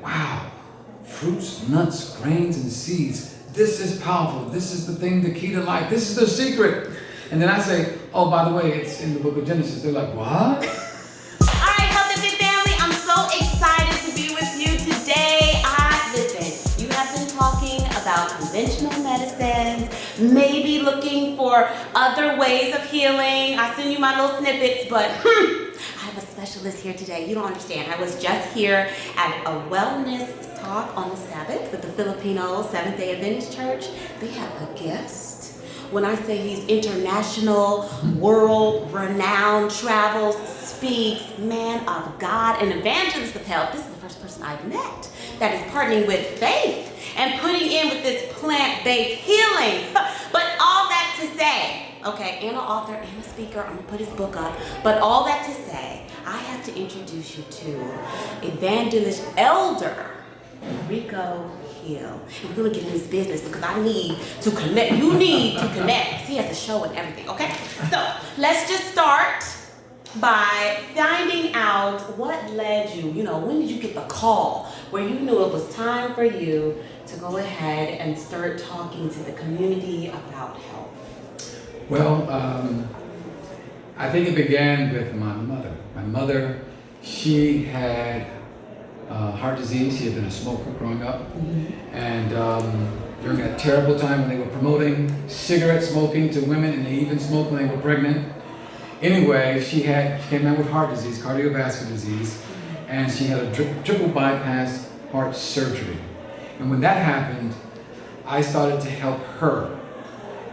wow, fruits, nuts, grains, and seeds. This is powerful. This is the thing, the key to life. This is the secret. And then I say, oh, by the way, it's in the book of Genesis. They're like, what? Alright, Health and Fit family, I'm so excited to be with you today. Listen, you have been talking about conventional medicines, maybe looking for other ways of healing. I send you my little snippets, but I have a specialist here today. You don't understand. I was just here at a wellness talk on the Sabbath with the Filipino Seventh-day Adventist Church. They have a guest. When I say he's international, world-renowned, travels, speaks, man of God, an evangelist of health. This is the first person I've met that is partnering with faith and putting in with this plant-based healing. But all that to say, okay, and an author and a speaker, I'm gonna put his book up, but all that to say, I have to introduce you to evangelist elder Rico Hill. And we're gonna get in his business because I need to connect. You need to connect. He has a show and everything, okay? So let's just start by finding out what led you, when did you get the call where you knew it was time for you to go ahead and start talking to the community about health? Well, I think it began with my mother. My mother, she had heart disease. She had been a smoker growing up. And during that terrible time when they were promoting cigarette smoking to women, and they even smoked when they were pregnant. Anyway, she came out with heart disease, cardiovascular disease, and she had a triple bypass heart surgery. And when that happened, I started to help her.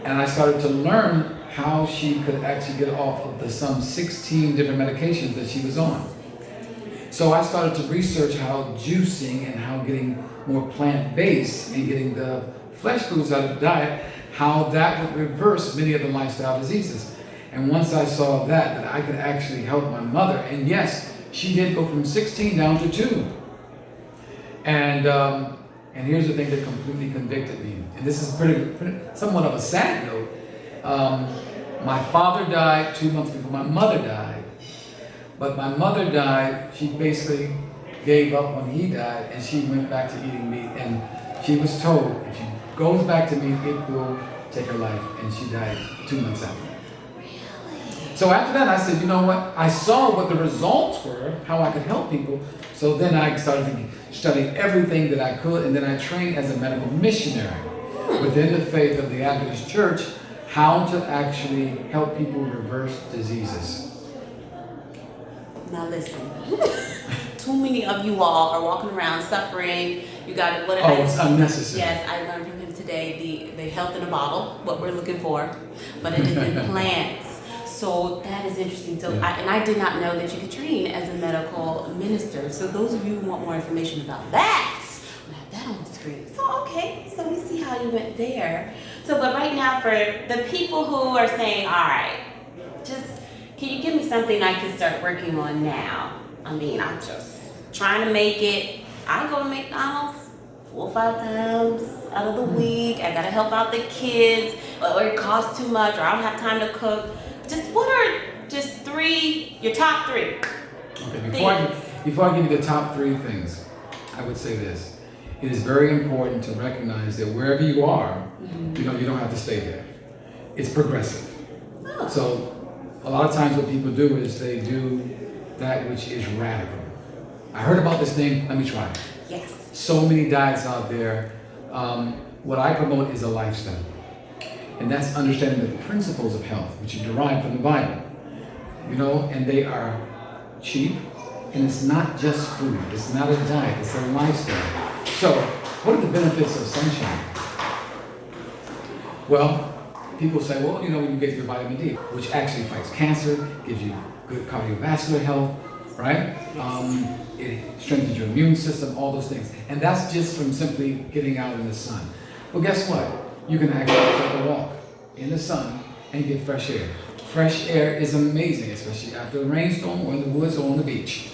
And I started to learn how she could actually get off of the some 16 different medications that she was on. So I started to research how juicing and how getting more plant-based and getting the flesh foods out of the diet, how that would reverse many of the lifestyle diseases. And once I saw that I could actually help my mother, and yes, she did go from 16 down to 2. And here's the thing that completely convicted me. And this is pretty somewhat of a sad note. My father died 2 months before my mother died. But my mother died, she basically gave up when he died, and she went back to eating meat. And she was told, if she goes back to meat, it will take her life. And she died 2 months after. So after that, I said, you know what? I saw what the results were, how I could help people. So then I started to study everything that I could, and then I trained as a medical missionary within the faith of the Adventist Church, how to actually help people reverse diseases. Now listen, too many of you all are walking around suffering. You got what? It's unnecessary. Yes, I learned from him today the health in a bottle, what we're looking for, but it is in plants. So that is interesting. So, Yeah. I did not know that you could train as a medical minister. So those of you who want more information about that, we'll have that on the screen. So okay, so we see how you went there. So, but right now for the people who are saying, all right, can you give me something I can start working on now? I mean, I'm just trying to make it. I go to McDonald's 4 or 5 times out of the week. I gotta help out the kids, or it costs too much, or I don't have time to cook. What are just your top 3? Okay, before I give you the top 3 things, I would say this. It is very important to recognize that wherever you are, you don't have to stay there. It's progressive. Oh. So a lot of times what people do is they do that which is radical. I heard about this thing, let me try it. Yes. So many diets out there. What I promote is a lifestyle. And that's understanding the principles of health, which are derived from the Bible. And they are cheap, and it's not just food. It's not a diet, it's a lifestyle. So, what are the benefits of sunshine? Well, people say, well, when you get your vitamin D, which actually fights cancer, gives you good cardiovascular health, right? It strengthens your immune system, all those things. And that's just from simply getting out in the sun. Well, guess what? You can actually take a walk in the sun and get fresh air. Fresh air is amazing, especially after a rainstorm or in the woods or on the beach.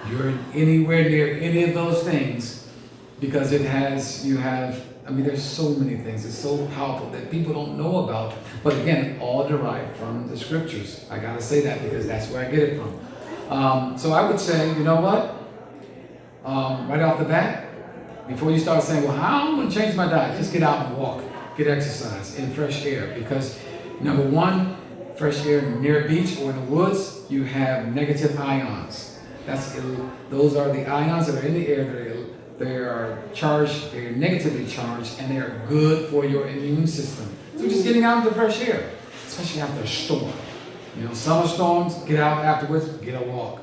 You're anywhere near any of those things because there's so many things. It's so powerful that people don't know about. But again, all derived from the scriptures. I gotta say that because that's where I get it from. So I would say, you know what? right off the bat, before you start saying, well, how am I going to change my diet? Just get out and walk, get exercise in fresh air. Because number one, fresh air near a beach or in the woods, you have negative ions. Those are the ions that are in the air. They are charged, they're negatively charged, and they are good for your immune system. So just getting out into fresh air, especially after a storm. Summer storms, get out afterwards, get a walk.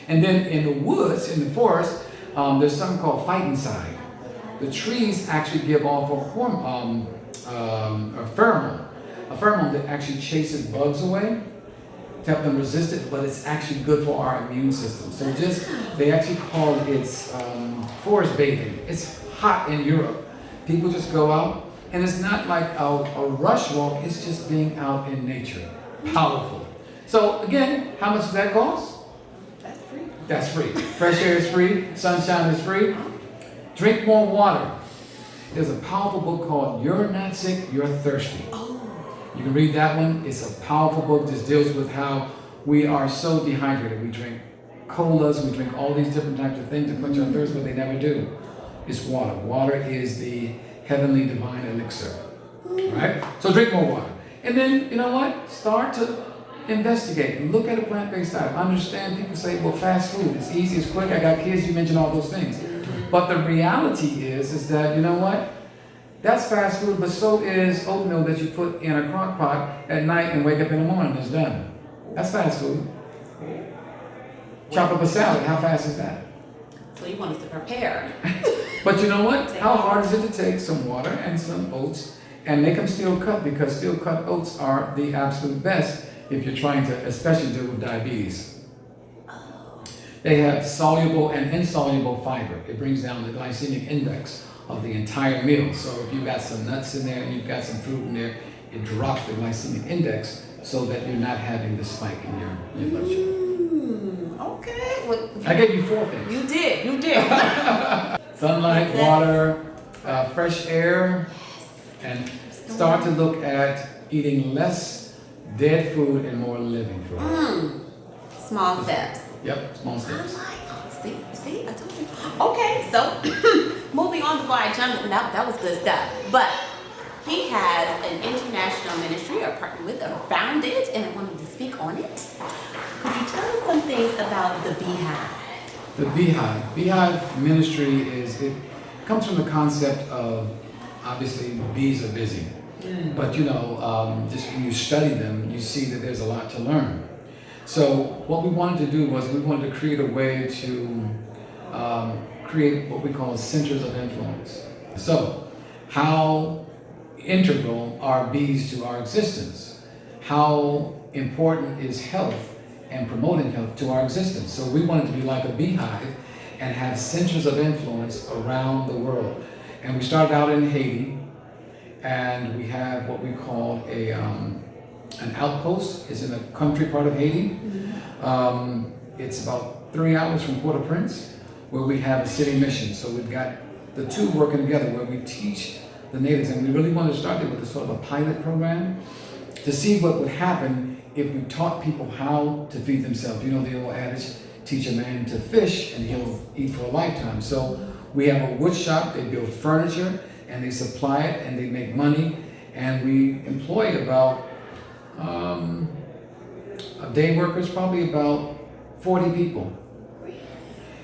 And then in the woods, in the forest, there's something called phytoncide. The trees actually give off a pheromone that actually chases bugs away to help them resist it, but it's actually good for our immune system. So they actually call it forest bathing. It's hot in Europe. People just go out, and it's not like a rush walk, it's just being out in nature. Powerful. So again, how much does that cost? That's free. That's free. Fresh air is free, sunshine is free. Drink more water. There's a powerful book called You're Not Sick, You're Thirsty. Oh. You can read that one. It's a powerful book. Just deals with how we are so dehydrated. We drink colas, we drink all these different types of things to quench our thirst, but they never do. It's water. Water is the heavenly divine elixir. Right? So drink more water. And then, you know what? Start to investigate. Look at a plant-based diet. Understand people say, well, fast food. It's easy, it's quick. I got kids. You mentioned all those things. But the reality is that, you know what? That's fast food, but so is oatmeal that you put in a crock pot at night and wake up in the morning. It's done. That's fast food. Chop up a salad. How fast is that? So you want us to prepare. But you know what? How hard is it to take some water and some oats and make them steel cut? Because steel cut oats are the absolute best if you're trying to especially deal with diabetes. They have soluble and insoluble fiber. It brings down the glycemic index of the entire meal. So if you've got some nuts in there and you've got some fruit in there, it drops the glycemic index so that you're not having the spike in your blood sugar. Okay. Well, I gave you 4 things. You did. Sunlight, water, fresh air, and start to look at eating less dead food and more living food. Small steps. Yep, small steps. See, I told you. Okay, so moving on before I jump, that was good stuff. But he has an international ministry or partnered with or founded, and I wanted to speak on it. Could you tell us some things about the Beehive? The Beehive. Beehive ministry it comes from the concept of, obviously, bees are busy. But just when you study them, you see that there's a lot to learn. So what we wanted to do was we wanted to create a way to create what we call centers of influence. So how integral are bees to our existence? How important is health and promoting health to our existence? So we wanted to be like a beehive and have centers of influence around the world. And we started out in Haiti, and we have what we call an outpost. It's in a country part of Haiti. It's about 3 hours from Port-au-Prince, where we have a city mission. So we've got the two working together, where we teach the natives, and we really wanted to start it with a sort of a pilot program to see what would happen if we taught people how to feed themselves. You know the old adage, teach a man to fish and he'll eat for a lifetime. So we have a wood shop, they build furniture and they supply it and they make money, and we employ about day workers, probably about 40 people.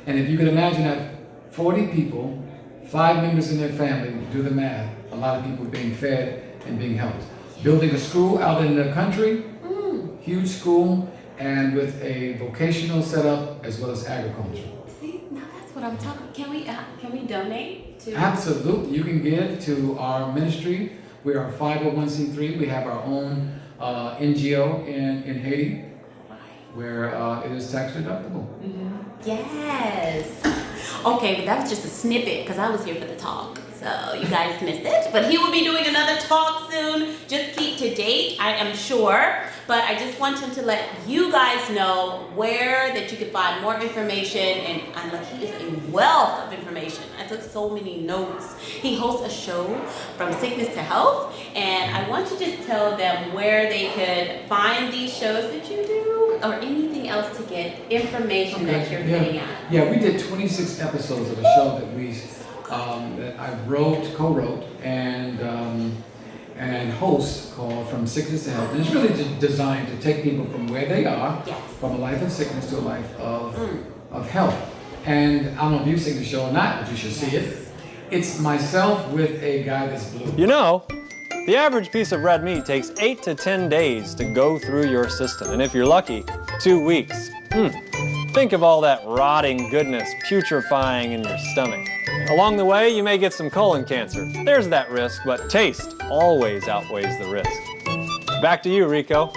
And if you can imagine that 40 people, 5 members in their family, do the math, a lot of people being fed and being helped. Building a school out in the country, huge school, and with a vocational setup as well as agriculture. See, now that's what I'm talking. Can we donate to? Absolutely, you can give to our ministry. We are a 501c3. We have our own NGO in Haiti, where it is tax deductible. Yes. Okay, but that was just a snippet because I was here for the talk. So you guys missed it. But he will be doing another talk soon. Just keep to date, I am sure. But I just want him to let you guys know where that you can find more information. And like, he is a wealth of information. I took so many notes. He hosts a show from sickness to health, and I want you to just tell them where they could find these shows that you do, or anything else to get information that you're putting out. Yeah, we did 26 episodes of a show that I co-wrote, and host called From Sickness to Health. And it's really designed to take people from where they are, from a life of sickness to a life of health. And I don't know if you've seen the show or not, but you should see it. It's myself with a guy that's blue. You know, the average piece of red meat takes 8 to 10 days to go through your system. And if you're lucky, 2 weeks. Think of all that rotting goodness putrefying in your stomach. Along the way, you may get some colon cancer. There's that risk, but taste always outweighs the risk. Back to you, Rico.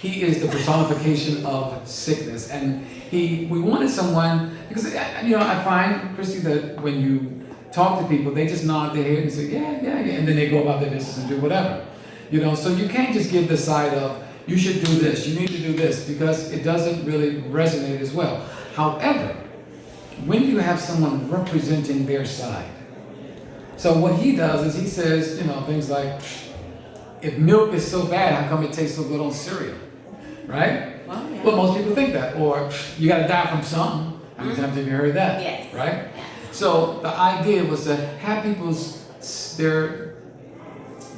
He is the personification of sickness, and we wanted someone, because I find, Christy, that when you talk to people, they just nod their head and say, yeah, and then they go about their business and do whatever. So you can't just give the side of, you should do this, you need to do this, because it doesn't really resonate as well. However, when you have someone representing their side, so what he does is he says, things like, if milk is so bad, how come it tastes so good on cereal? Right? Well, most people think that. Or you got to die from something. How many times have you heard that? Yes. Right? Yes. So the idea was to have people's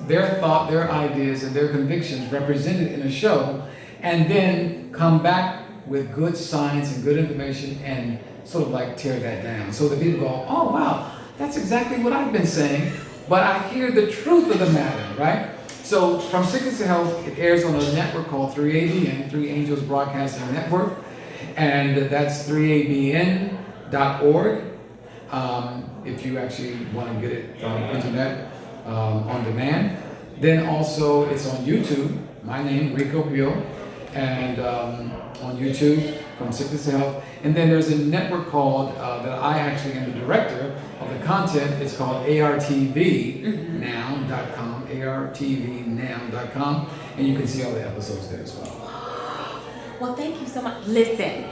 their thought, their ideas, and their convictions represented in a show, and then come back with good science and good information and sort of like tear that down. So that people go, oh wow, that's exactly what I've been saying, but I hear the truth of the matter, right? So From Sickness to Health, it airs on a network called 3ABN, 3 Angels Broadcasting Network, and that's 3abn.org. If you actually want to get it from internet on demand. Then also it's on YouTube, my name, Rico Hill, and on YouTube, From Sickness to Health. And then there's a network called, that I actually am the director of the content. It's called artvnow.com, artvnow.com, and you can see all the episodes there as well. Well, thank you so much. Listen,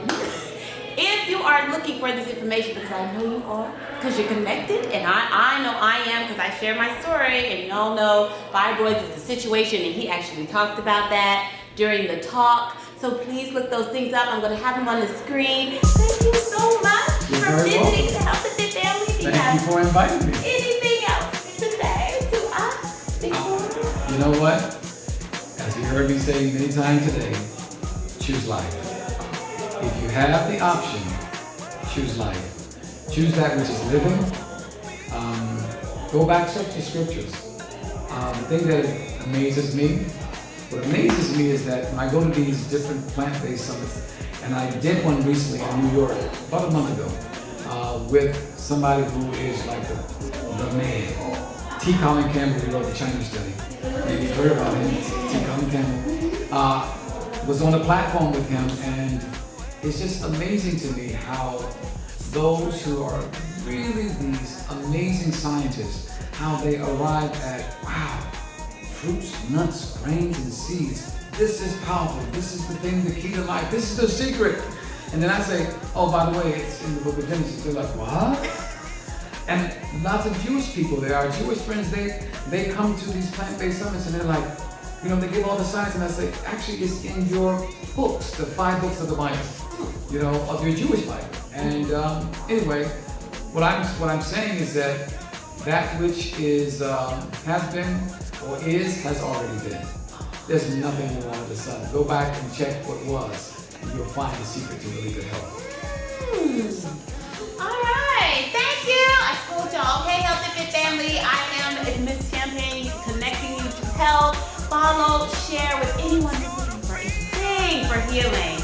if you are looking for this information, because I know you are, because you're connected, and I know I am, because I share my story, and y'all know fibroids is a situation, and he actually talked about that during the talk. So please look those things up. I'm going to have them on the screen. Thank you so much for visiting the Health and Fit Family. Thank you for inviting me. Anything else to say to us before? You know what? As you heard me say many times today, choose life. If you have the option, choose life. Choose that which is living. Go back, search the scriptures. The thing that amazes me, what amazes me is that when I go to these different plant-based summits, and I did one recently in New York about a month ago with somebody who is like the man. T. Colin Campbell, who wrote the China Study. Maybe you've heard about him. T. Colin Campbell was on the platform with him, and it's just amazing to me how those who are really these amazing scientists, how they arrive at, wow, fruits, nuts, grains, and seeds. This is powerful. This is the thing, the key to life. This is the secret. And then I say, oh, by the way, it's in the book of Genesis. They're like, what? And lots of Jewish people, there are Jewish friends, they come to these plant-based summits and they're like, they give all the science, and I say, actually, it's in your books, the 5 books of the Bible, of your Jewish Bible. And anyway, what I'm saying is that which is, has been, or is, has already been. There's nothing more under the sun. Go back and check what was, and you'll find the secret to really good health. All right, thank you. I told y'all, hey, Health and Fit Family, I am Miss Champagne, connecting you to health. Follow, share with anyone who's looking for a thing for healing.